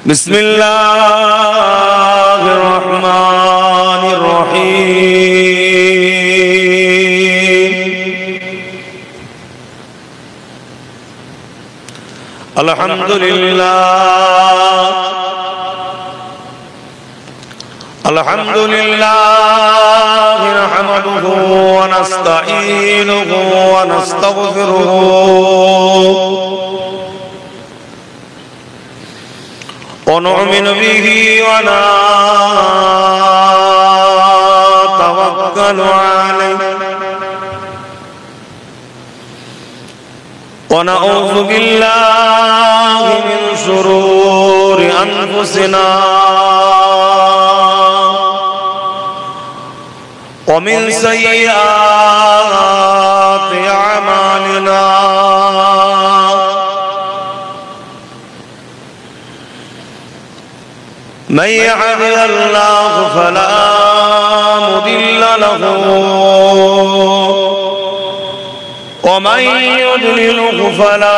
बिस्मिल्लाहिर्रहमानिर्रहीम अल्हम्दुलिल्लाह नहमदुहु व नस्तईनुहु व नस्तगफिरुहु व नु'मिनु बिही व नतवक्कलु अलैहि व नऊज़ु बिल्लाहि मिन शुरूरि अनफुसिना व मिन सय्यिआति अअमालिना मन यहदिहिल्लाहु फला मुदिल्ल लहु व मन युद्लिल्हु फला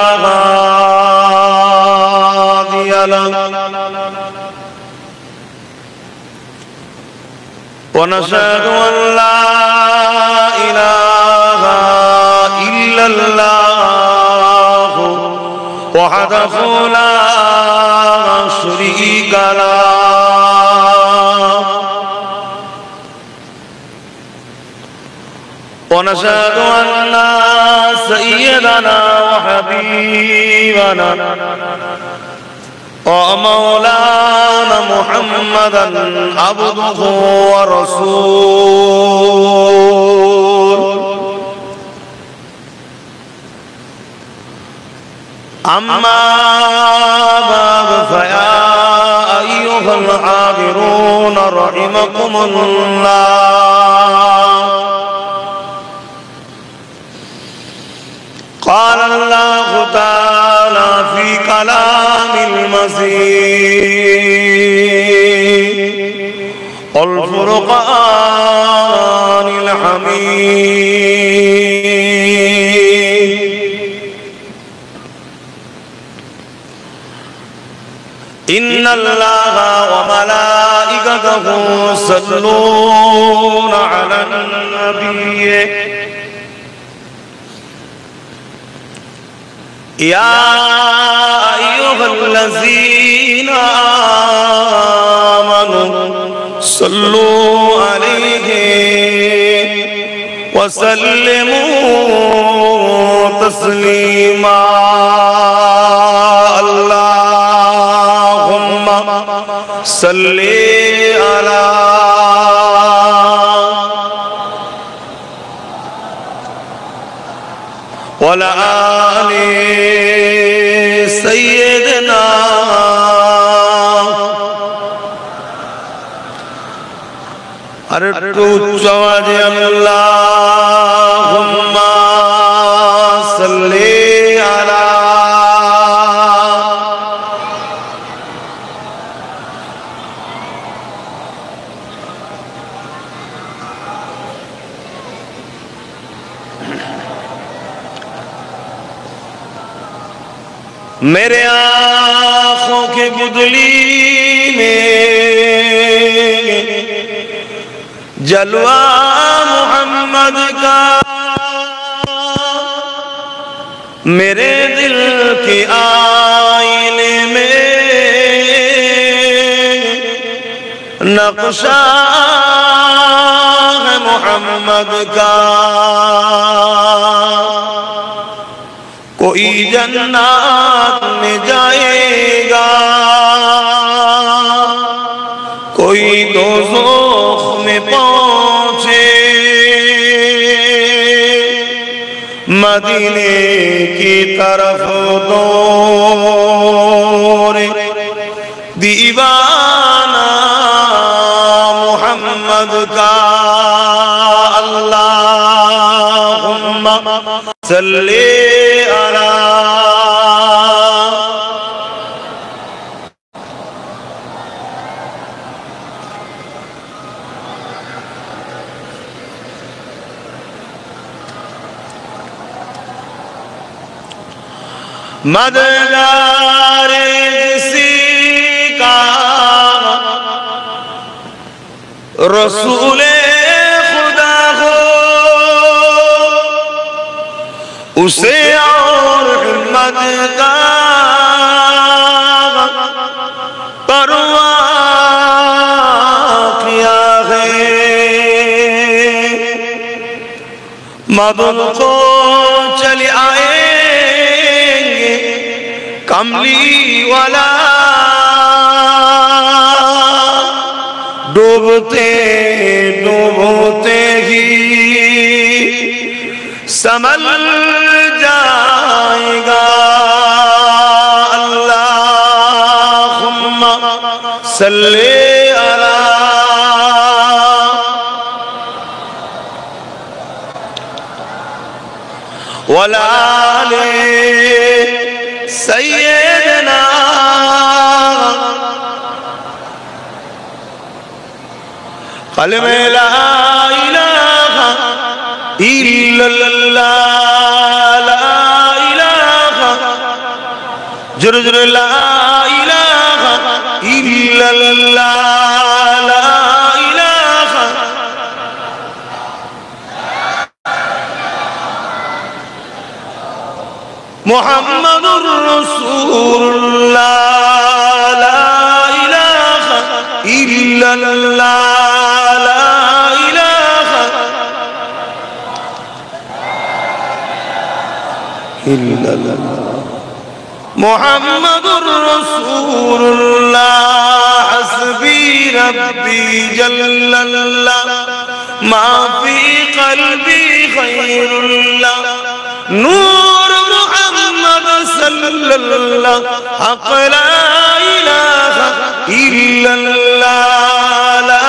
हादिय लहु व नशहदु अन ला इलाहा इल्लल्लाह वहदहु ला शरीक लहु व नशहदु अन्ना सय्यदना व हबीबना व मौलाना मुहम्मदन अब्दुहु व रसूलुहु अम्मा बाद फया अय्युहल हादिरून रहिमकुमुल्लाह क़ाल अल्लाहु तआला फ़ी कलामिल मजीद वल फ़ुरक़ानिल हमीद इन्नल्लाहा व मलाइकतहु यस्सल्लूना अलन नबी या अय्युहल्लज़ीना आमनू सल्लू अलैहि व सल्लिमू तस्लीमा अल्लाहुम्मा सल्ली अला वला आले सय्यदना अरे उच्च आवाज़े अल्लाहुम्मा सल्ली अला मेरे आँखों के बुदली में जलवा मोहम्मद का मेरे दिल के आईने में नक्शा है मोहम्मद का कोई जन्नत में जाएगा कोई दोज़ख में पहुंचे मदीने की तरफ दौड़े दीवाना मोहम्मद का अल्लाहुम्मा सल्ली अला मददगार किसी रसूले खुदा हो उसे और हिम्मत का परवाह किया है। मदद को चले आएंगे कमली वाला डूबते डूबते ही संभल जाएगा। अल्लाहुम्मा सल्ले अला वलाले सय्यदना कलमे ला इलाहा इल्लल्लाह ला इलाहा जुर जुर ला इलाहा इल्लल्लाह ला इलाहा मुहम्मदुर रसूलुल्लाह ला इलाहा इल्लल्लाह मुहम्मदुर रसूलुल्लाह हस्बी रब्बी जल्लल्लाह मा फी क़ल्बी खैरुल्लाह नूर मुहम्मद सल्लल्लाह हक़ ला इलाहा इल्लल्लाह ला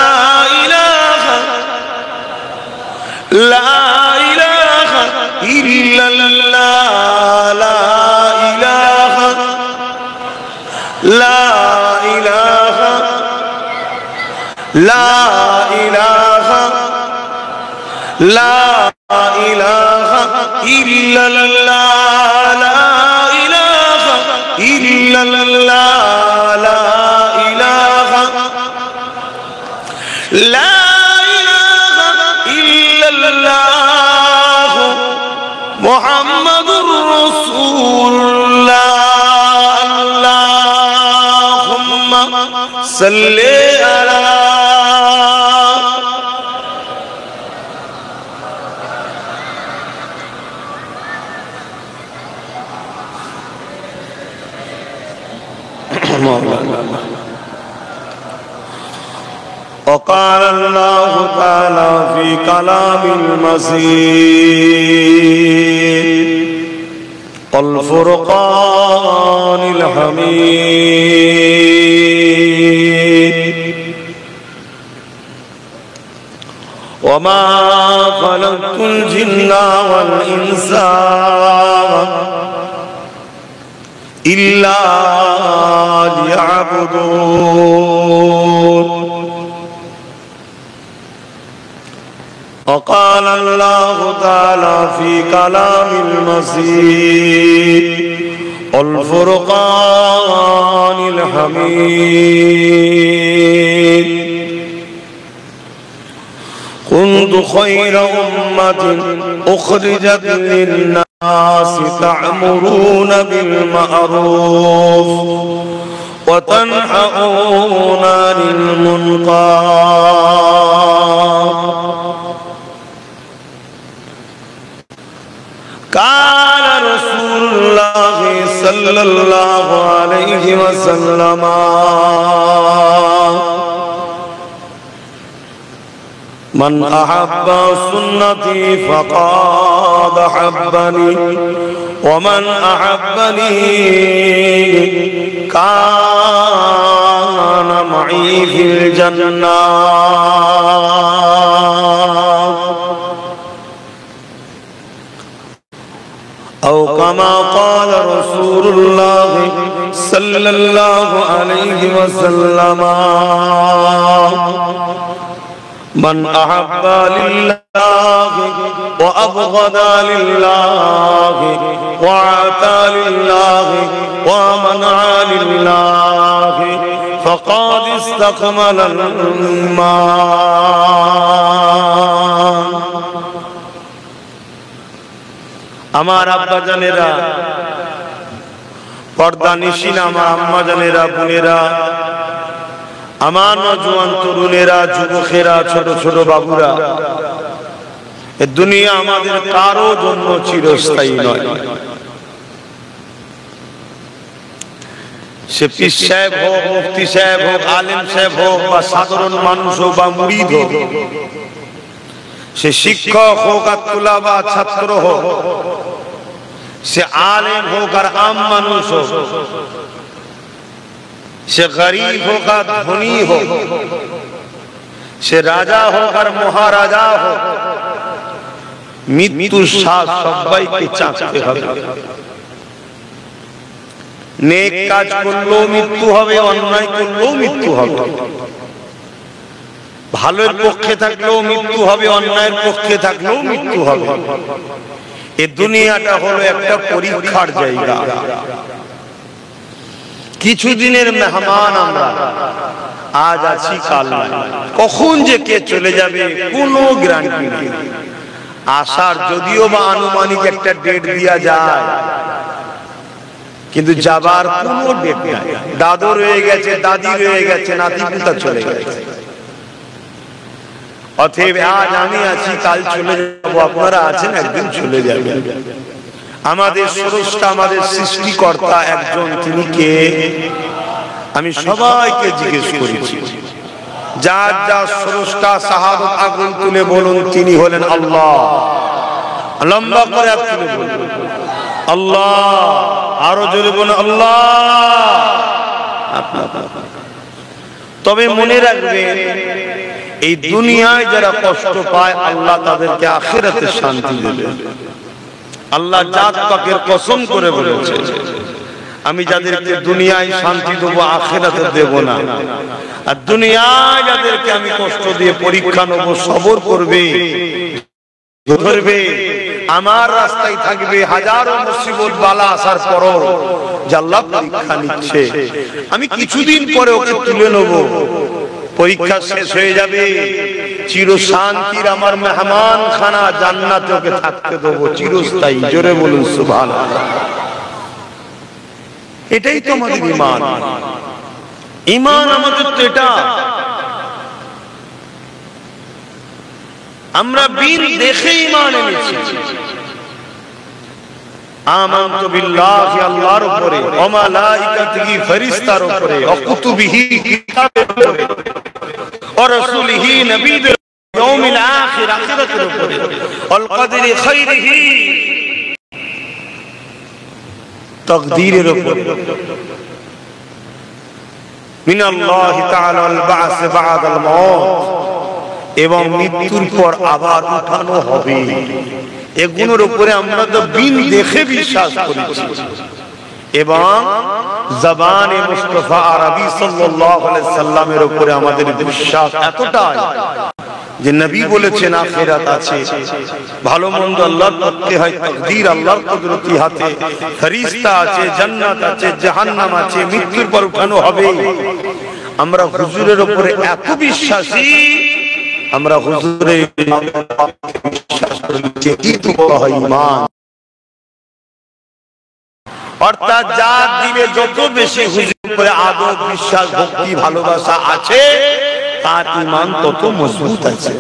इलाहा ला इलाहा इल्लल्लाह ला इलाहा ला इलाहा ला इलाहा इल्लल्लाह ला इलाहा इल्लल्लाह ला इलाहा ला इलाहा इल्लल्लाह मुहम्मदुर रसूलुल्लाह सल्ले अला وقال الله تعالى في كلام المسيح والفرقان الحميد وما خلقت الجن والإنس إلا ليعبدون وقال الله تعالى في كلام المسيح والفرقان الحميد كنت خير أمة أخرجت للناس تأمرون بالمعروف وتنهون عن المنكر قال رسول الله صلى الله عليه وسلم من أحب سنتي فقد أحبني ومن أحبني كان معي في الجنة أو كما قال رسول الله صلى الله عليه وسلم من أحب لله وأبغض لله وأعطى لله ومنع لله فقد استكمل الإيمان আমার আব্বা জানেরা, পর্দা নিশিন আমার আম্মা জানেরা, বোনেরা, আমার নওজোয়ান তরুণেরা, যুবকেরা, ছোট ছোট বাবুরা, এই দুনিয়া আমাদের কারো জন্য চিরস্থায়ী নয়। সে পীর সাহেব হোক, মুফতি সাহেব হোক, আলেম সাহেব হোক, বা সাধারণ মানুষ হোক বা মুরিদ হোক, সে শিক্ষক হোক আর তুলাবা ছাত্র হোক, সে আলেম হোক আর আম মানুষ হোক, সে গরিব হোক আর ধনী হোক, সে রাজা হোক আর মহারাজা হোক, মৃত্যুর স্বাদ সবাইকে চাকতে হবে। নেক কাজ করলেও মৃত্যু হবে, অন্যায় করলেও মৃত্যু হবে, ভালোর পক্ষে থাকলেও মৃত্যু হবে, অন্যায়ের পক্ষে থাকলেও মৃত্যু হবে। এই দুনিয়াটা হলো একটা পরীক্ষার জায়গা। কিছুদিনের মেহমান আমরা, আজ আছি কাল নাই, কখন যে কে চলে যাবে কোনো গ্যারান্টি নেই। আসার যদিও বা আনুমানিক একটা ডেট দেয়া যায়, কিন্তু যাবার কোনো ডেট নাই। দাদু রয়ে গেছে, দাদি রয়ে গেছে, নাতি পুতা চলে গেছে। অতএব আজ আমি আছি, কাল চলে যাবো, আপনারা আছেন, একদিন চলে যাবেন। আমাদের স্রষ্টা, আমাদের সৃষ্টিকর্তা একজন, তিনি কে? আমি সবাইকে জিজ্ঞেস করেছি, যার যার স্রষ্টা শাহাদাত আগুন তুলে বলুন, তিনি হলেন আল্লাহ। লম্বা করে হাত তুলে বলুন আল্লাহ, আরো জোরে বলুন আল্লাহ। তবে মনে রাখবেন, এই দুনিয়ায় যারা কষ্ট পায়, আল্লাহ তাদেরকে আখিরাতে শান্তি দেবে। আল্লাহ জাত পাকের কসম করে বলেছে, আমি যাদেরকে দুনিয়ায় শান্তি দেবো, আখিরাতে দেব না। আর দুনিয়ায় যাদেরকে আমি কষ্ট দিয়ে পরীক্ষা নেবো, সবর করবে, ধরবে, আমার রাস্তায় থাকবে, হাজারো মুসিবত বালা আসার পরও যে আল্লাহ পরীক্ষা নিচ্ছে, আমি কিছুদিন পরে ওকে তুলে নেব, পরীক্ষা শেষ হয়ে যাবে, চির শান্তির আমার মেহমান খানা জান্নাতে ওকে থাকতে দেবো, চিরস্থায়ী। জোরে বলুন সুবহানাল্লাহ। এটাই তো আমাদের ঈমান। ঈমান আমাদের তো এটা। আমরা বিন দেখে ঈমান এনেছি। আমানতু বিল্লাহি, আল্লাহর উপরে, ওয়া মালাইকাতিহি, ফেরেশতার উপরে, ওয়া কুতুবিহি, কিতাবের উপরে, ওয়া রাসূলিহি, নবীদের, ইয়াউমিল আখির, আখিরাতের উপরে, ওয়াল কদরি খাইরিহি, তাকদীরের উপরে, মিনাল্লাহি তাআলা আল বা'স বা'দাল মাউত, এবং মৃত্যুর পর আবার উঠানো হবে। এগুলোর উপরে আমরা তো বিন দেখে বিশ্বাস করেছি। এবং জবানে মুস্তাফা আরবি সাল্লাল্লাহু আলাইহি সাল্লামের উপরে আমাদের বিশ্বাস এতটাই যে নবী বলেছেন আখিরাত আছে, ভালো মন্দ আল্লাহর করতে হয়, তাকদীর আল্লাহর কুদরতি হাতে, ফেরেশতা আছে, জান্নাত আছে, জাহান্নাম আছে, মৃত্যুর পর উঠানো হবে। আমরা হুজুরের উপরে এত বিশ্বাসী, আমরা হুজুরের বিশ্বাস করি, এই তো বলা হয় ঈমান। অর্থাৎ যার দিলে যত বেশি হুজুরের উপরে আদব, বিশ্বাস, ভক্তি, ভালোবাসা আছে, তার ঈমান তত মজবুত আছে।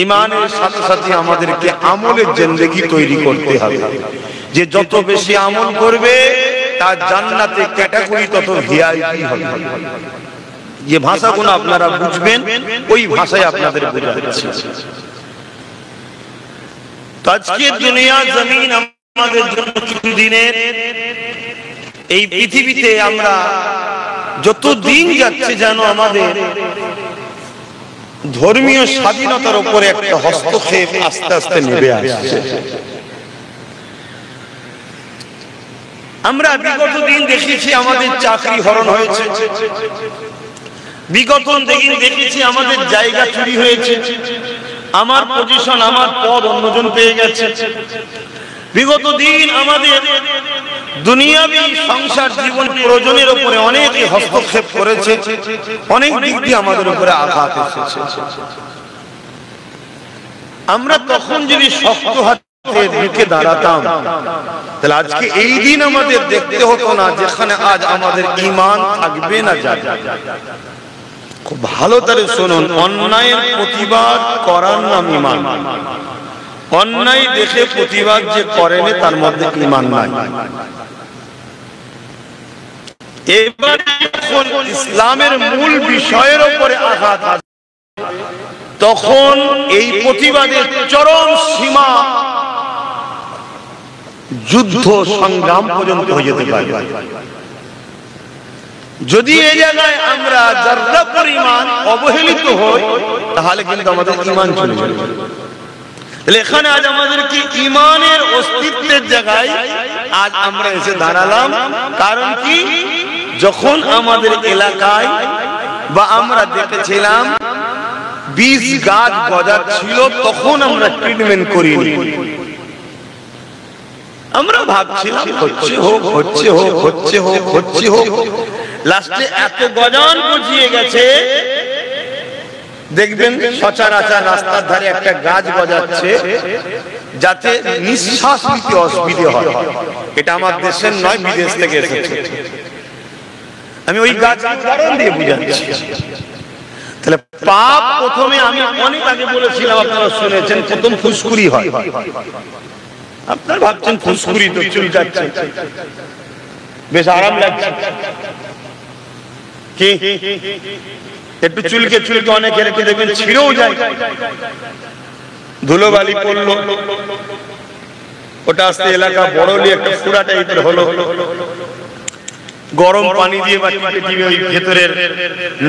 ঈমানের সাথে সাথে আমাদেরকে আমলের জিন্দেগি তৈরি করতে হবে, যে যত বেশি আমল করবে তার জান্নাতে ক্যাটাগরি তত ভিআইপি হবে। যে ভাষাগুলো আপনারা বুঝবেন, ওই ভাষায় আপনাদের বোঝাচ্ছি। আজকে দুনিয়া জমিন আমাদের জন্য কিছুদিনের, এই পৃথিবীতে আমরা যত দিন যাচ্ছে যেন আমাদের ধর্মীয় স্বাধীনতার উপরে একটা হস্তক্ষেপ আস্তে আস্তে নেমে আসছে। আমরা বিগত দিন দেখেছি আমাদের চাকরি হরণ হয়েছে, বিগত দিন দেখেছি আমাদের জায়গা চুরি হয়েছে, আমার পজিশন, আমার পদ অন্যজন পেয়ে গেছে। বিগত দিন আমাদের দুনিয়াবী সংসার জীবন প্রয়োজনের উপরে অনেকে হস্তক্ষেপ করেছে, অনেক দিক দিয়ে আমাদের উপরে আঘাত এসেছে। আমরা তখন যদি শক্ত হাতে ঢুকে দাঁড়াতাম, তাহলে আজকে এই দিন আমাদের দেখতে হতো না যেখানে আজ আমাদের ঈমান থাকবে না যাবে। খুব ভালো করে শুনুন, অন্যায়ের প্রতিবাদ করার নাম ঈমান। অন্যায় দেখে প্রতিবাদ যে করেনি তার মধ্যে ঈমান নাই। এবার যখন ইসলামের মূল বিষয়ের উপরে আঘাত আসে, তখন এই প্রতিবাদের চরম সীমা যুদ্ধ সংগ্রাম পর্যন্ত হয়ে যেতে পারে। যদি এই জায়গায় আমরা যারা পরিমাণ অবহেলিত হই, তাহলে কিন্তু আমাদের ঈমান চলে যাবে। এখানে আজ আমাদের কি ঈমানের অস্তিত্বের জায়গায় আজ আমরা এসে দাঁড়ালাম। কারণ কি, যখন আমাদের এলাকায় বা আমরা দেখেছিলাম 20 গাছ গজাচ্ছিল, তখন আমরা ট্রিটমেন্ট করিনি। আমরা ভাবছিলাম হচ্ছে হোক, হচ্ছে হোক, হচ্ছে হোক, হচ্ছে হোক। লাস্টে এত গজান গজিয়ে গেছে, দেখবেন সচরাচর রাস্তার ধারে একটা গাছ গজাচ্ছে যাতে নিঃশ্বাস নিতে অসুবিধে হয়। এটা আমার দেশের নয়, বিদেশ থেকে এসেছে। আমি ওই গাছ উদাহরণ দিয়ে বুঝাচ্ছি। তাহলে পাপ প্রথমে আমি অনেক আগে বলেছিলাম, আপনারা শুনেছেন, প্রথম ফুসকুড়ি হয়। আপনারা ভাবছেন ফুসকুড়ি তো চুলকাচ্ছে, বেশ আরাম লাগছে। কি একটু চুলকে চুলকে অনেকের দেখবেন ছিঁড়েও যায়, ধুলোবালি পড়লো, ওটা আস্তে এলাকা বড়লি একটা ফুড়া টাইপের হলো। গরম পানি দিয়ে বা টিপে ওই ভেতরের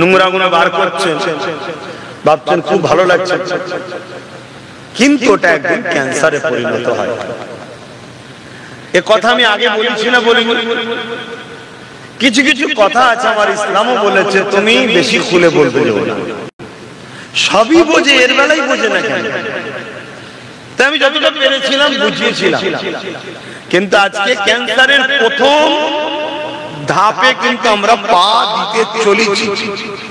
নোংরা গুলো বার করছেন, ভাবছেন খুব ভালো লাগছে, কিন্তু ওটা একদিন ক্যান্সারে পরিণত হয়। এ কথা আমি আগে বলেছি না বলি? কিছু কিছু কথা আছে আমার ইসলামও বলেছে তুমি বেশি খুলে বলতে যাও না। সবই বোঝে, এর বেলায় বোঝে না কেন? তাই আমি যতটা পেরেছিলাম বুঝিয়েছিলাম। কিন্তু আজকে ক্যান্সারের প্রথম ধাপে কিন্তু আমরা পা দিতে চলেছি,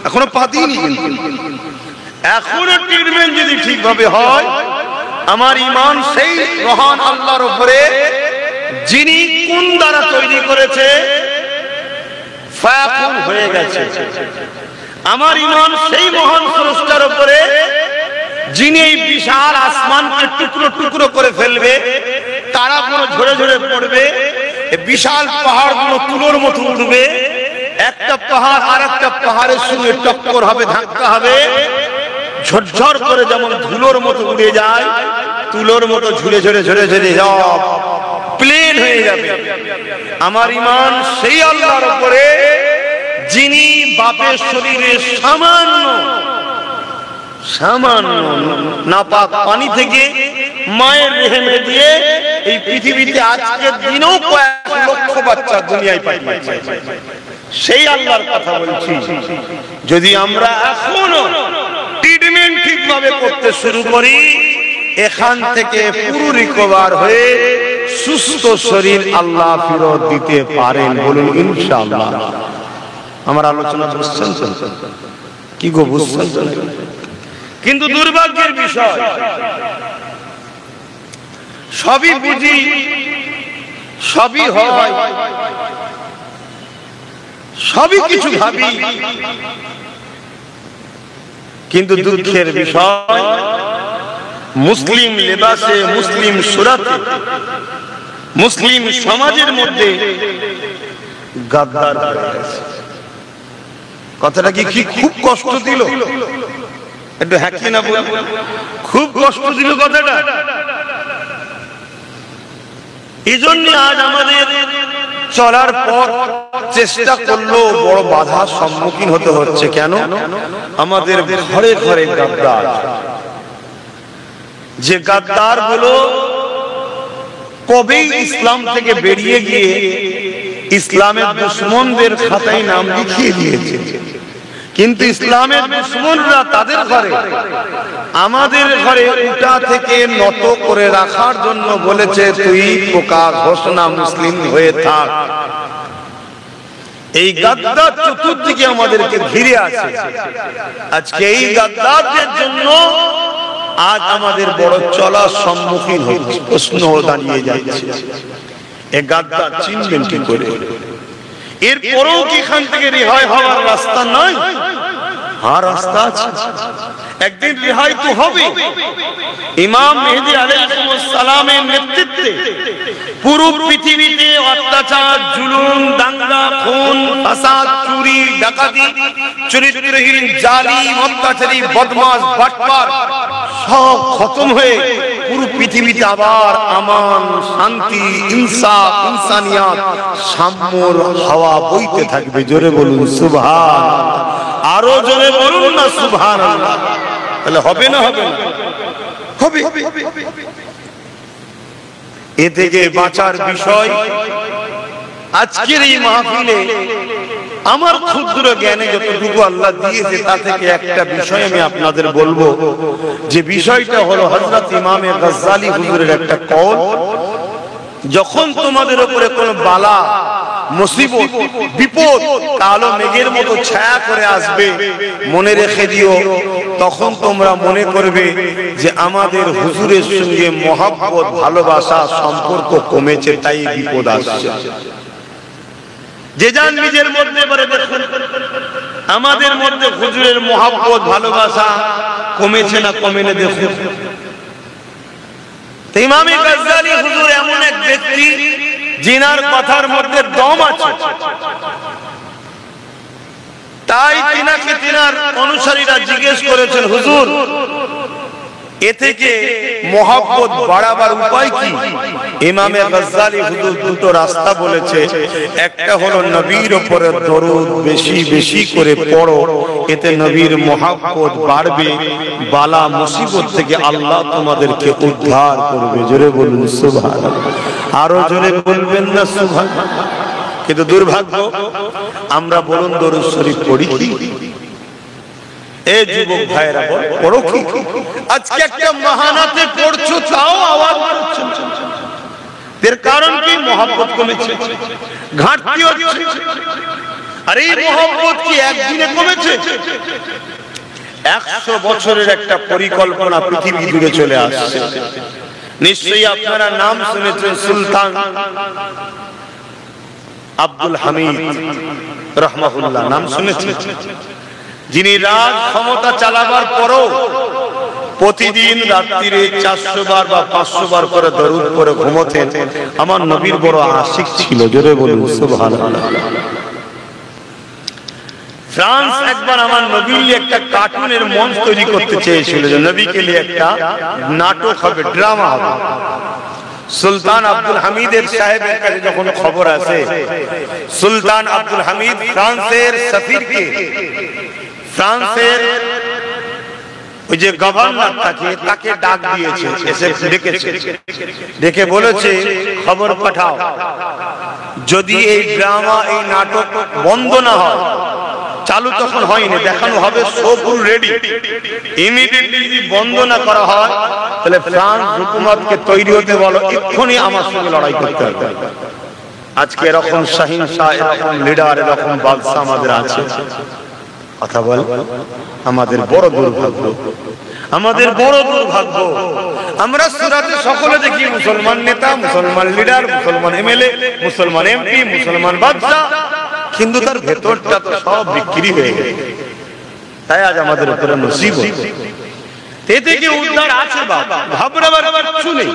এখনো পা দিইনি। কিন্তু এখনো ট্রিটমেন্ট যদি ঠিকভাবে হয়, আমার ঈমান সেই মহান আল্লাহর উপরে, যিনি কোন দ্বারা তৈরি করেছে, ফায়াকুন হয়ে গেছে। আমার ঈমান সেই মহান স্রষ্টার উপরে, যিনি এই বিশাল আসমানকে টুকরো টুকরো করে ফেলবে, তারাগুলো ঝরে ঝরে পড়বে, বিশাল পাহাড়গুলো তুলোর মতো উঠবে, একটা পাহাড় আর একটা পাহাড়ের সঙ্গে টক্কর হবে, ধাক্কা হবে, ঝরঝর করে যেমন ধুলোর মতো উড়ে যায়, তুলোর মতো ঝুরে ঝরে ঝরে ঝরে সব প্লেন হয়ে যাবে। আমার ঈমান সেই আল্লাহর উপরে, যিনি বাপের শরীরে সামান্য সামান্য নাপাক পানি থেকে মায়ের রেহেমে দিয়ে এই পৃথিবীতে আজকের দিনেও কয়েক লক্ষ বাচ্চা দুনিয়ায় পাঠিয়েছে। সেই আল্লাহর কথা বলছি। যদি আমরা এখনো ট্রিটমেন্ট ঠিকভাবে করতে শুরু করি, এখান থেকে পুরো রিকভার হয়ে সুস্থ শরীর আল্লাহ ফেরত দিতে পারেন। বলুন ইনশাআল্লাহ। আমার আলোচনা বুঝছেন তো? কি গো, বুঝছেন তো? কিন্তু দুর্ভাগ্যের বিষয়, সবই বুঝি, সবই হয়, সবই কিছু ভাবি, কিন্তু দুঃখের বিষয়, মুসলিম লেবাসে, মুসলিম সুরাতে, মুসলিম সমাজের মধ্যে গাদ্দার হয়ে গেছে। কথাটা কি খুব কষ্ট দিল? একটু হ্যাঁ কি না বল, খুব কষ্ট দিল কথাটা। এই জন্য আজ আমাদের চলার পথ চেষ্টা করলেও বড় বাধার সম্মুখীন হতে হচ্ছে। কেন? আমাদের ঘরে ঘরে গাদ্দার, যে গাদ্দার গুলো কবেই ইসলাম থেকে বেরিয়ে গিয়ে ইসলামের দুশমনদের খাতায় নাম লিখিয়ে দিয়েছে, কিন্তু ইসলামের দুশমনরা তাদের ঘরে আমাদের ঘরে উটা থেকে নত করে রাখার জন্য বলেছে তুই পোকা ঘোষণা মুসলিম হয়ে থাক। এই গাদ্দার চতুর্দিকে আমাদেরকে ঘিরে আছে। আজকে এই গাদ্দারদের জন্য আজ আমাদের বড় চলার সম্মুখীন হচ্ছে, প্রশ্ন দাঁড়িয়ে যাচ্ছে এই গাদ্দার চিনবেন কি করে? এরপরেও কি এখান থেকে রেহাই হওয়ার রাস্তা নাই? হ্যাঁ, রাস্তা আছে, একদিন রেহাই তো হবে। ইমাম মেহেদী আলাইহিস সালামের নেতৃত্বে পুরো পৃথিবীতে অত্যাচার, জুলুম, দাঙ্গা, খুন, ফাসাদ, চুরি, ডাকাতি, চরিত্রহীন, জালিম, অত্যাচারী, বদমাশ, বাটপার সব খতম হয়ে পুরো পৃথিবীতে আবার আমান, শান্তি, ইনসাফ, ইনসানিয়াত, সাম্যর হাওয়া বইতে থাকবে। জোরে বলুন সুবহানাল্লাহ, আরো জোরে বলুন না সুবহানাল্লাহ। তাহলে হবে না? হবে না? হবে। এ থেকে বাঁচার বিষয় আজকের এই মাহফিলে আমার ক্ষুদ্র জ্ঞানে যতটুকু আল্লাহ দিয়েছে তা থেকে একটা বিষয় আমি আপনাদের বলবো, যে বিষয়টা হলো হযরত ইমাম গাজ্জালী হুজুরের একটা কওল, যখন তোমাদের উপরে কোনো বালা, মুসিবত, বিপদ কালো মেঘের মতো ছায়া করে আসবে, মনে রেখে দিও, তখন তোমরা মনে করবে যে আমাদের হুজুরের সঙ্গে মহব্বত, ভালোবাসা, সম্পর্ক কমেছে, তাই বিপদ আসছে। যে যান নিজের মধ্যে এবারে দেখুন, আমাদের মধ্যে হুজুরের মহব্বত, ভালোবাসা কমেছে না কমে না দেখুন। ইমাম গাজ্জালী হুজুর এমন এক ব্যক্তি যিনার কথার মধ্যে দম আছে, তাই তিনাকে তিনার অনুসারীরা জিজ্ঞেস করেছেন, হুজুর এ থেকে মহব্বত বাড়াবার উপায় কি? ইমাম গাজ্জালী হুজুর দুটো রাস্তা বলেছে। একটা হলো নবীর উপরে দরুদ বেশি বেশি করে পড়ো, এতে নবীর মহব্বত বাড়বে, বালা মুসিবত থেকে আল্লাহ তোমাদেরকে উদ্ধার করবে। জোরে বলুন সুবহানাল্লাহ, আরো জোরে বলবেন না সুবহানাল্লাহ। কিন্তু দুর্ভাগ্য, আমরা বলুন দরুদ শরীফ পড়ি কি? এই যুবক ভাইরা পড়ো কি? আজকে একটা মাহানাতে পড়ছো তাও আওয়াজ করছো, এর কারণ কি? মহব্বত কমেছে, ঘাটতি হচ্ছে। আর এই মহব্বত কি একদিনে কমেছে? 100 বছরের একটা পরিকল্পনা পৃথিবী জুড়ে চলে আসছে। নিশ্চয়ই আপনারা নাম শুনেছেন সুলতান আব্দুল হামিদ রাহমাহুল্লাহ, নাম শুনেছেন? যিনি রাজ ক্ষমতা চালাবার পরও প্রতিদিন রাত্রিরে 400 বার বা 500 বার করে দরুদ পড়ে ঘুমোতেন। আমার নবীর বড় আশিক ছিল। জোরে বলুন সুবহানাল্লাহ। ফ্রান্স একবার আমার নবীর নিয়ে একটা কার্টুনের মঞ্চ তৈরি করতে চেয়েছিল, যে নবীকে নিয়ে একটা নাটক হবে, ড্রামা হবে। সুলতান আব্দুল হামিদের সাহেবের কাছে যখন খবর আসে, সুলতান আব্দুল হামিদ ফ্রান্সের সফিরকে, ফ্রান্সের ওই যে গভর্নর তাকে ডাক দিয়েছে, এসে ডেকেছে, ডেকে বলেছে খবর পাঠাও, যদি এই ড্রামা, এই নাটক বন্ধ না হয়, চালু তখন হয়নি, দেখানো হবে, শো ফুল রেডি, ইমিডিয়েটলি যদি বন্ধ না করা হয় তাহলে ফ্রান্স হুকুমতকে তৈরি হতে বলো, এক্ষুনি আমার সঙ্গে লড়াই করতে হবে। আজকে এরকম শাহিনশাহ, এরকম লিডার, এরকম বাদশা আমাদের আছে। কথা বল, আমাদের বড় দুর্ভাগ্য, আমাদের বড় দুর্ভাগ্য। আমরা সূরাতে সকলে দেখি মুসলমান নেতা, মুসলমান লিডার, মুসলমান এমএলএ, মুসলমান এমপি, মুসলমান বাদশা, কিন্তু তার ভেতরটা তো সব বিক্রি হয়ে গেছে। তাই আজ আমাদের উপরে মুসিবত। এতে কি উদ্ধার আছে বাবা? ঘাবড়াবার কিছু নেই।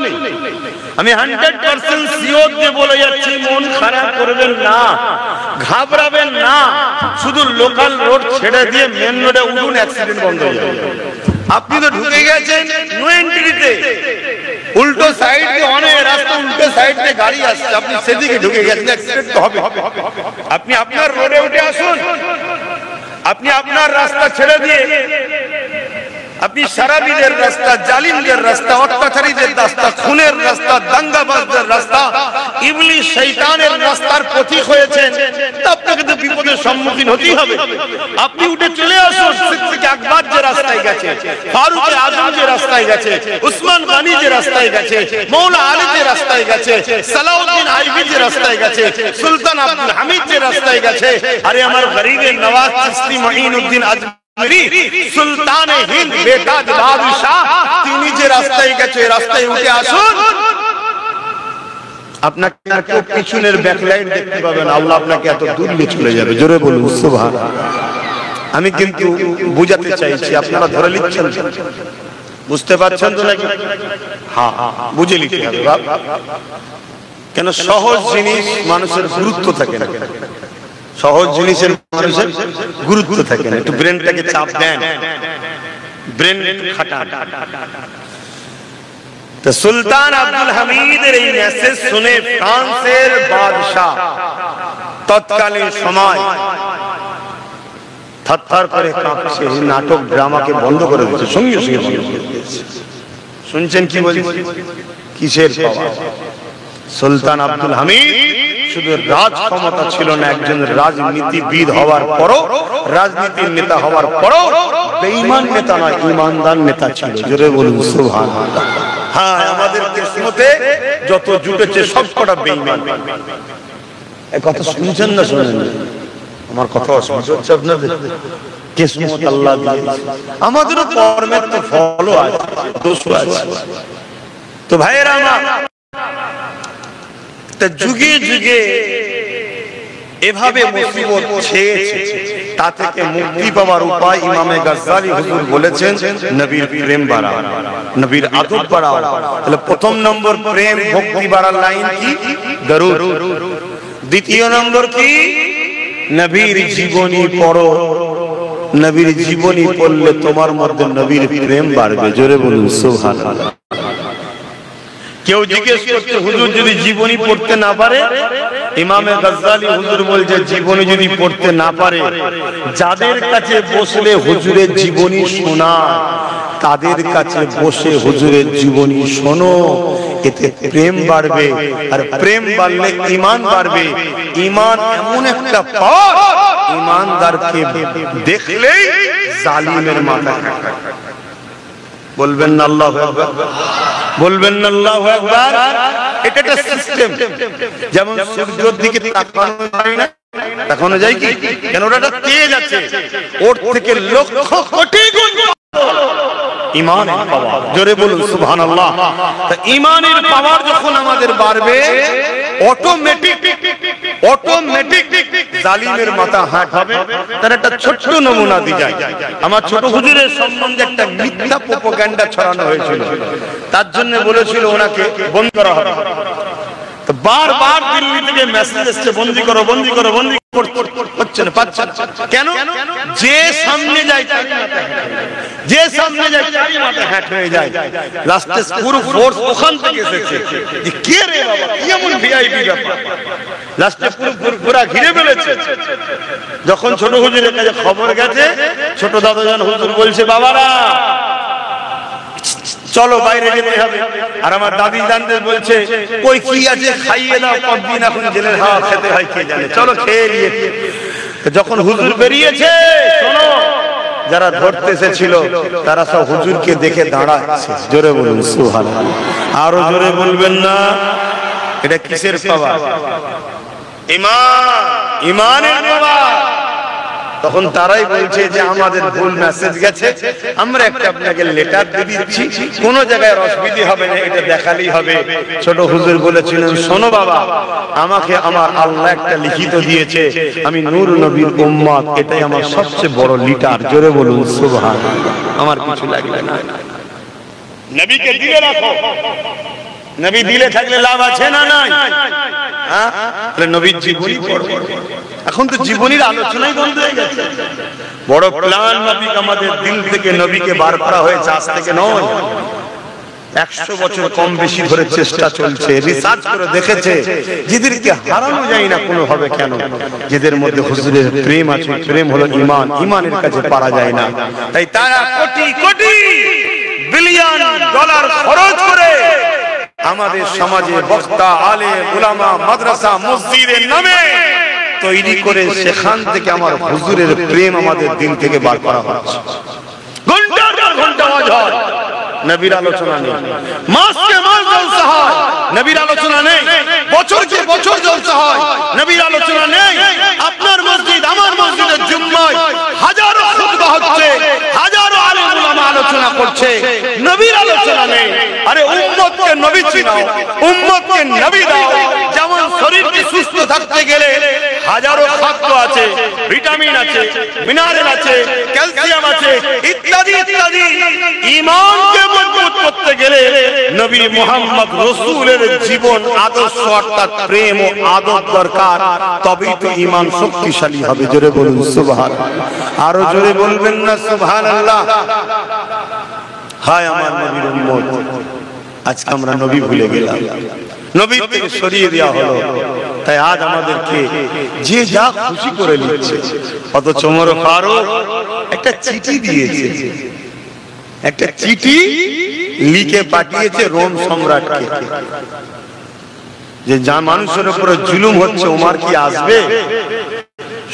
আমি 100% সিওর দিয়ে বলে যাচ্ছি, মন খারাপ করবেন না, ঘাবড়াবেন না। শুধু লোকাল রোড ছেড়ে দিয়ে মেন রোডে উঠুন, অ্যাক্সিডেন্ট বন্ধ হয়ে যাবে। আপনি তো ঢুকে গেছেন নো এন্ট্রিতে, উল্টো সাইড দিয়ে অনেক রাস্তা, উল্টো সাইড দিয়ে গাড়ি আসছে, আপনি সেদিকে ঢুকে গেছেন, অ্যাক্সিডেন্ট তো হবে। আপনি আপনার রোডে উঠে আসুন, আপনি আপনার রাস্তা ছেড়ে দিয়ে আপনি সারাবিদের রাস্তা, জালিমদের রাস্তা, অত্যাচারীদের রাস্তা, খুনের রাস্তা, দাঙ্গাবাজদের রাস্তা, ইবলিস শয়তানের রাস্তার পথিক হয়েছেন, আপনাকে তো বিপদের সম্মুখীন হতেই হবে। আপনি উঠে চলে আসুন, সিদ্দিক আকবর যে রাস্তায় গেছে, ফারুক আজম যে রাস্তায় গেছে, উসমান গনি যে রাস্তায় গেছে, মৌলা আলী যে রাস্তায় গেছে, সালাউদ্দিন আইবি যে রাস্তায় গেছে, সুলতান আব্দুল হামিদ যে রাস্তায় গেছে, আরে আমার গরিবের নওয়াজ চিশতি মঈনুদ্দিন সুলতান হিন্দ বেতাজ বাদশাহ, তিনি যে রাস্তায় গেছে, রাস্তায় উঠে আসুন। আপনাকে আর কেউ পিছনের ব্যাকলাইট দেখতে পাবেন, আল্লাহ আপনাকে এত দূর নিয়ে চলে যাবে। জোরে বলুন সুবহানাল্লাহ। আমি কিন্তু বুঝাতে চাইছি, আপনারা ধরে লিখছেন, বুঝতে পারছেন তো নাকি? হ্যাঁ, বুঝে লিখতে হবে। কেন সহজ জিনিস মানুষের গুরুত্ব থাকে না, সহজ জিনিসের মানুষের গুরুত্ব থাকে না। একটু ব্রেনটাকে চাপ দেন, ব্রেন খাটান। তো সুলতান আব্দুল হামিদের এই মেসেজ শুনে ফ্রান্সের বাদশাহ তৎকালীন সময় থরথর করে কাঁপছে, নাটক ড্রামাকে বন্ধ করে দিয়েছে, সঙ্গে সঙ্গে বন্ধ করে দিয়েছে। শুনছেন কি বলছি? কিসের পাওয়ার? সুলতান আব্দুল হামিদ শুধু রাজ ক্ষমতা ছিল না, একজন রাজনীতিবিদ হওয়ার পরও, রাজনীতির নেতা হওয়ার পরও বেঈমান নেতা নয়, ঈমানদার নেতা ছিল। জোরে বলুন সুবহানাল্লাহ। হ্যাঁ, আমাদের কিসমতে যত জুটেছে সব কটা বেঈমান। এই কথা শুনছেন না শুনেন? আমার কথা অসুবিধা হচ্ছে আপনাদের? কিসমত আল্লাহ দিয়েছে, আমাদেরও কর্মের তো ফলও আছে, দোষও আছে। তো ভাইয়েরা আমার, যুগে যুগে এভাবে মুসিবত ছেয়েছে, তা থেকে মুক্তি পাওয়ার উপায় ইমামে গাজ্জালি হুজুর বলেছেন, নবীর প্রেম বাড়াও, নবীর আদব বাড়াও। তাহলে প্রথম নম্বর প্রেম ভক্তি বাড়ার লাইন কি? দরুদ। দ্বিতীয় নম্বর কি? নবীর জীবনী পড়ো। নবীর জীবনী পড়লে তোমার মধ্যে নবীর প্রেম বাড়বে। জোরে বলুন সুবহানাল্লাহ। কেউ জিজ্ঞেস করছে, হুজুর যদি জীবনী পড়তে না পারে? ইমামে গাজ্জালি হুজুর বলছে, জীবনী যদি পড়তে না পারে, যাদের কাছে বসলে হুজুরের জীবনী শোনা, তাদের কাছে বসে হুজুরের জীবনী শোনো, এতে প্রেম বাড়বে। আর প্রেম বাড়লে ঈমান বাড়বে। ঈমান এমন একটা পাওয়ার, ঈমানদারকে দেখলেই জালিমের মাথা কাটা। বলবেন না আল্লাহু আকবার? বলবেন না আল্লাহু আকবার? এটা একটা সিস্টেম। যেমন সূর্যের দিকে তাকানো যায় না, তাকানো যায় কি? কেন? ওটা তেজ আছে, ওর থেকে লক্ষ কোটি গুণ ঈমানের পাওয়ার। জোরে বলুন সুবহানাল্লাহ। তা ঈমানের পাওয়ার যখন আমাদের বাড়বে, অটোমেটিক জালিমের মাথা হাট হবে। তার একটা ছোট্ট নমুনা দিয়ে যায়। আমার ছোট হুজুরের সম্বন্ধে একটা মিথ্যা প্রোপাগান্ডা ছড়ানো হয়েছিল, তার জন্য বলেছিল ওনাকে বন্ধ করা হবে। তো বারবার দিল্লি থেকে মেসেজ এসেছে, বন্দি করো, বন্দি করো, বন্দি হচ্ছে না, পাচ্ছে না। কেন? যে সামনে যায়, যে সামনে যায় তারই মাথা হ্যাট হয়ে যায়। লাস্টে পুরো ফোর্স ওখান থেকে এসেছে, যে কে রে বাবা, কি এমন ভিআইপি ব্যাপার। লাস্টে পুরো ঘিরে ফেলেছে। যখন ছোট হুজুরের কাছে খবর গেছে, ছোট দাদাজান হুজুর বলছে, বাবারা চলো বাইরে যেতে হবে। আর আমার দাদি জানতে বলছে, কই কি আছে খাইয়ে দাও, কতদিন এখন জেলের হাওয়া খেতে হয় কে জানে, চলো খেয়ে নিয়ে। যখন হুজুর বেরিয়েছে, শোনো, যারা ধরতে এসেছিল তারা সব হুজুরকে দেখে দাঁড়াচ্ছে। জোরে বলুন সুবহানাল্লাহ। আরো জোরে বলবেন না? এটা কিসের পাওয়ার? ঈমান, ঈমানের পাওয়ার। তখন তারাই বলছে যে আমাদের ভুল মেসেজ গেছে, আমরা একটা আপনাকে লেটার দিয়ে দিচ্ছি, কোন জায়গায় অসুবিধা হবে না, এটা দেখালেই হবে। ছোট হুজুর বলেছিলেন, শোনো বাবা, আমাকে আমার আল্লাহ একটা লিখিত দিয়েছে, আমি নূর নবীর উম্মত, এটাই আমার সবচেয়ে বড় লিটার। জোরে বলুন সুবহানাল্লাহ। আমার কিছু লাগবে না, নবীকে দিলে রাখো। নবী দিলে থাকলে লাভ আছে না নাই? হ্যাঁ, নবীর জীবনী পড়ো। এখন তো জীবনীর আলোচনাই বন্ধ হয়ে গেছে। বড় প্ল্যান মাফিক আমাদের দিল থেকে নবীকে বার করা হয়েছে, আজ থেকে নয়। 100 বছর কম বেশি ধরে চেষ্টা চলছে, রিসার্চ করে দেখেছে যেদেরকে হারানো যায় না কোনো ভাবে। কেন? যেদের মধ্যে হুজুরের প্রেম আছে, প্রেম হলো ঈমান, ঈমানের কাছে পারা যায় না। তাই তারা কোটি কোটি বিলিয়ন ডলার খরচ করে আমাদের সমাজে বক্তা, আলেম, উলামা, মাদ্রাসা, মসজিদের নামে তৈরি করে সেখান থেকে আমার হুজুরের প্রেম আমাদের দিল থেকে বার করা হচ্ছে। ঘন্টার পর ঘন্টা ওয়াজ হয়, নবীর আলোচনা নেই। মাসকে মাস জলসা হয়, নবীর আলোচনা নেই। বছরকে বছর জলসা হয়, নবীর আলোচনা নেই। আপনার মসজিদ, আমার মসজিদের জুম্মায় হাজারো খুতবা হচ্ছে, হাজারো আলেম উলামা আলোচনা করছে, নবীর আলোচনা নেই। আরে উম্মতকে নবী চিনাও, উম্মতকে নবী দাও। যেমন শরীরকে সুস্থ থাকতে গেলে হাজারো খাদ্য আছে, ভিটামিন আছে, মিনারেল আছে, ক্যালসিয়াম আছে, ইত্যাদি ইত্যাদি। ঈমানকে মজবুত করতে গেলে নবী মুহাম্মদ রাসূলের জীবন আদর্শ অর্থাৎ প্রেম ও আদব দরকার, তবেই তো ঈমান শক্তিশালী হবে। জোরে বলুন সুবহানাল্লাহ। আরো জোরে বলবেন না সুবহানাল্লাহ। হায় আমার নবীর উম্মত, আজকে আমরা নবী ভুলে গেলাম, নবী থেকে সরিয়ে দেওয়া হলো। তাই আজ আমাদেরকে যে যা খুশি করে নিচ্ছে। অথচ ওমর ফারুক একটা চিঠি দিয়েছে, একটা চিঠি লিখে পাঠিয়েছে রোম সম্রাটকে, যে যা মানুষের উপরে জুলুম হচ্ছে ওমর কি আসবে?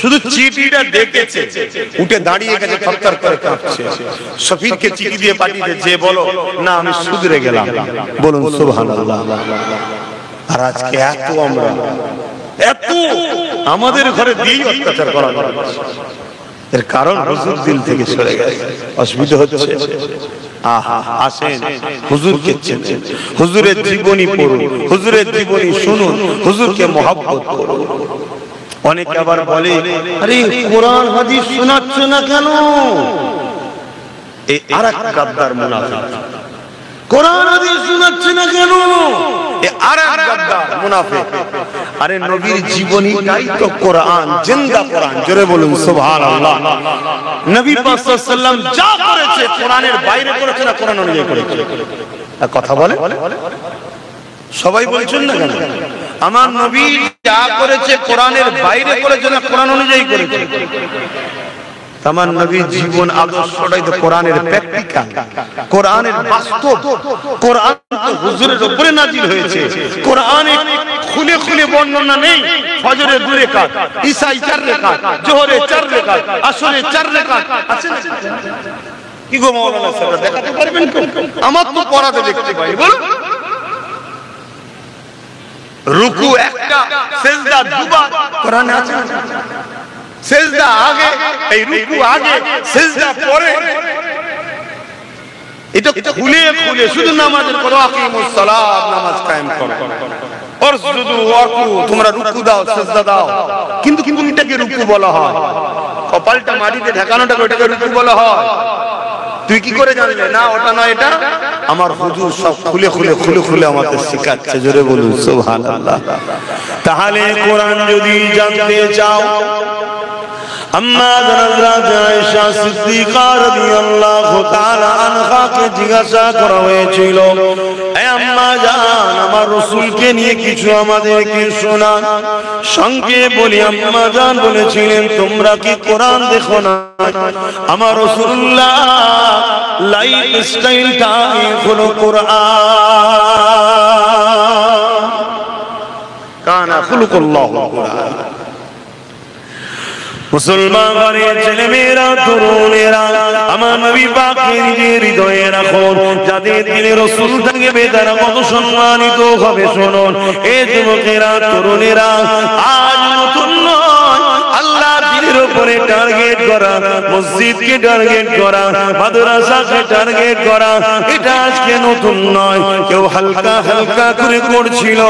শুধু চিঠিটা দেখেছে, উঠে দাঁড়িয়ে গেছে, থরথর করে কাঁপছে। সফিরকে চিঠি দিয়ে পাঠিয়েছে, যে বলো না আমি শুধরে গেলাম। বলুন সুবহানাল্লাহ। আর আজকে এত আমাদের ঘরে দিয়েই অত্যাচার করা হচ্ছে। এর কারণ হুজুর দিল থেকে সরে গেছে, অসুবিধা হচ্ছে। আহা, আসেন হুজুরকে চিনুন, হুজুরের জীবনী পড়ুন, হুজুরের জীবনী শুনুন, হুজুরকে মহব্বত করুন। অনেকে আবার বলে, আরে কোরআন হাদিস শোনাচ্ছ না কেন? এই আরেক গাদ্দার মুনাফিক। কোরআন হাদিস শোনাচ্ছ না কেন? এই আরেক গাদ্দার মুনাফিক। আরে নবীর জীবনীটাই তো কোরআন, জিন্দা কোরআন। জোরে বলুন সুবহানাল্লাহ। নবী পাক সাল্লাল্লাহু আলাইহি ওয়াসাল্লাম যা করেছে কোরআনের বাইরে করেছে না কোরআন অনুযায়ী করেছে? কথা বলে সবাই বলছেন না কেন? আমার নবী যা করেছে কোরআনের বাইরে করেছে না কোরআন অনুযায়ী করেছে? আমার নবীর জীবন আদর্শটাই তো কোরআনের প্র্যাকটিক্যাল, কোরআনের বাস্তব। কোরআন তো হুজুরের উপরে নাজিল হয়েছে। কোরআনে খুলে খুলে বর্ণনা নেই। ফজরে 2 রাকাত, ইশায় 4 রাকাত, জোহরে 4 রাকাত, আসরে 4 রাকাত আছে না? কি গো মাওলানা সাহেব, দেখাতে পারবেন? আমার তো পড়াতে দেখতে পাই। বলুন, রুকু একটা, সিজদা দুবার কোরআনে আছে। সিজদা আগে, এই রুকু আগে, সিজদা পরে। এটা খুলে খুলে শুধু নামাজের পর আকিমুস সালাত, নামাজ কায়েম করো, ওয়াসজুদু ওয়ারকু, তোমরা রুকু দাও, সিজদা দাও। কিন্তু এটাকে রুকু বলা হয়। কপালটা মাটিতে ঠেকানোটাকে ওটাকে রুকু বলা হয়। তুই কি করে জানলে না ওটা না এটা? আমার হুজুর সব খুলে খুলে খুলে খুলে আমাদের শেখাচ্ছে। জোরে বলুন সুবহানাল্লাহ। তাহলে কোরআন যদি জানতে চাও, আম্মা হযরত আয়েশা সিদ্দিকা রাদিয়াল্লাহু তাআলা আনহাকে জিজ্ঞাসা করা হয়েছিল, হে আম্মা জান, আমার রাসূলকে নিয়ে কিছু আমাদেরকে শোনান। সঙ্গে বলি আম্মা জান বলেছিলেন, তোমরা কি কোরআন দেখো না? আমার রাসূলুল্লাহ লাইফ স্টাইলটা হলো কোরআন। কানা খুলুকুল্লাহু কোরআন। মুসলমান ঘরের ছেলে মেয়েরা, তরুণেরা, আমার নবী পাকের হৃদয়ে রাখুন। যাদের দিলে রাসূল থাকবে তারা কত সম্মানিত হবে শুনুন। এই যুবকেরা, তরুণেরা, আজ নতুন নয়, আল্লাহর দিনের উপরে টার্গেট করা, মসজিদকে টার্গেট করা, মাদ্রাসাকে টার্গেট করা, এটা আজকে নতুন নয়। কেউ হালকা হালকা করে করছিল,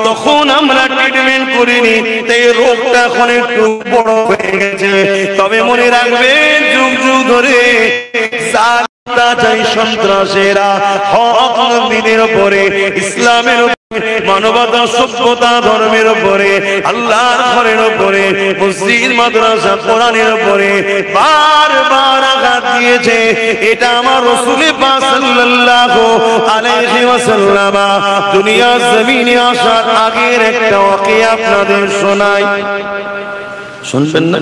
তখন আমরা ট্রিটমেন্ট করিনি, তাই রোগটা এখন একটু বড় হয়ে গেছে। তবে মনে রাখবেন, যুগ যুগ ধরে সন্ত্রাসীরা হক নবীদের উপরে, ইসলামের মানবতা সভ্যতা ধর্মের উপরে আল্লাহর ঘরের উপরে মসজিদ মাদ্রাসা কোরআনের উপরে বারবার আঘাত দিয়েছে। এটা আমার রাসূল পাক সাল্লাল্লাহু আলাইহি ওয়াসাল্লাম দুনিয়ার জমিনে আসার আগের একটা ওয়াকিয়া আপনাদের শোনাই, শুনবেন না?